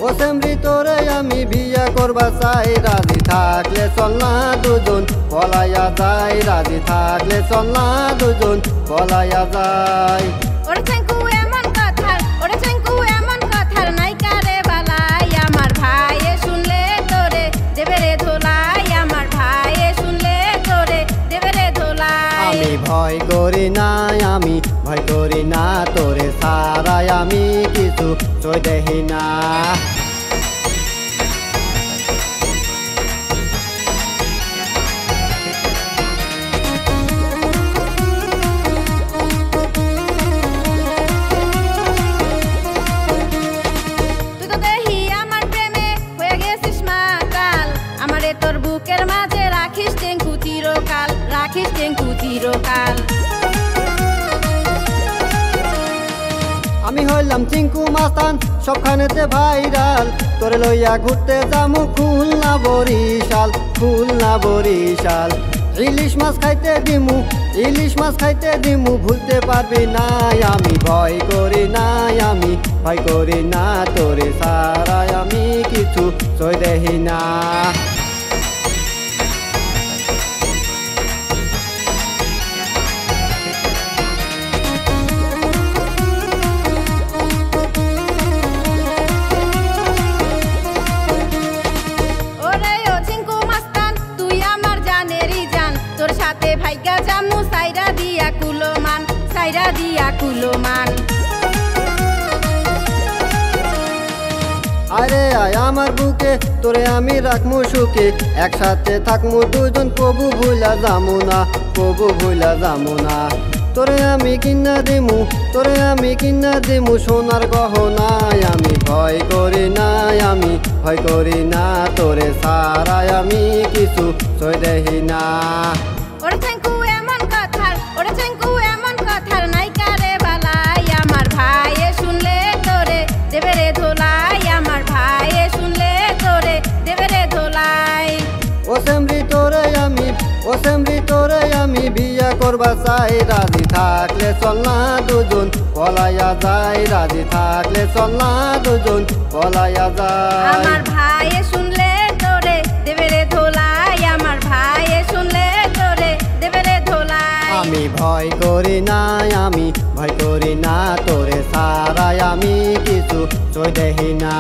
ও সেমরি তোরে আমি বিয়া করবা চাই, রাজি থাকলে চল না দুজন পলাইয়া যাই, রাজি থাকলে চল না দুজন পলাইয়া যাই। ওরে চেঙ্কু এমন কথার, ওরে চেঙ্কু এমন কথার নাইকা রে বালাই, আমার ভাইয়ে শুনলে তোরে দেবে রে ধোলাই, আমার ভাইয়ে শুনলে তোরে দেবে রে ধোলাই। আমি ভয় করি না, আমি ভয় করি না, তোরে সারাই আমি কিছু চই দেখি না। তোর বুকের মাঝে রাখিস টেঙ্কু চিরকাল, রাখিস টেঙ্কু চিরকাল। আমি হইলাম চিঙ্কু মাস্তান সবখানেতে ভাইরাল, তোরে লইয়া ঘুরতে যামু খুলনা বরিশাল, খুলনা বরিশাল। ইলিশ মাছ খাইতে দিমু, ইলিশ মাছ খাইতে দিমু, ভুলতে পারবি না। আমি ভয় করি না, আমি ভয় করি না, তোরে সারাই আমি কিছু চই দেখি না। তোর সাথে ভাইগা জামু সাইরা দিয়া কুলোমান, সাইরা দিয়া কুলোমান। আরে আয় আমার বুকে তোরে আমি রাখমু সুখে, একসাথে থাকমু দুজন, কবু ভুলা যামু না, কবু ভুলা যামু না। তোরে আমি কিনা দিমু, তোরে আমি কিনা দিমু সোনার গহনায়। আমি ভয় করি না, আমি ভয় করি না, তোরে সারাই আমি কিছু চই দেখি না। ওরে চেঙ্কু এমন কথার, ওরে চেঙ্কু এমন কথার নাইকা রে বালাই, আমার ভাইয়ে শুনলে তোরে দেবে রে ধোলাই, আমার ভাইয়ে শুনলে তোরে দেবে রে ধোলাই। ও সেমরি তোরে আমি, ও সেমরি তোরে আমি বিয়া করবা চাই, রাজি থাকলে চল না দুজন পলাইয়া যাই, রাজি থাকলে চল না দুজন পলাইয়া যাই। আমার ভাইয়ে শুনলে তোরে দেবে রে ধোলাই, আমার ভাইয়ে শুনলে তোরে দেবে রে ধোলাই। আমি ভয় করি না, আমি ভয় করি না, তোরে সারাই আমি কিছু চই দেখি না।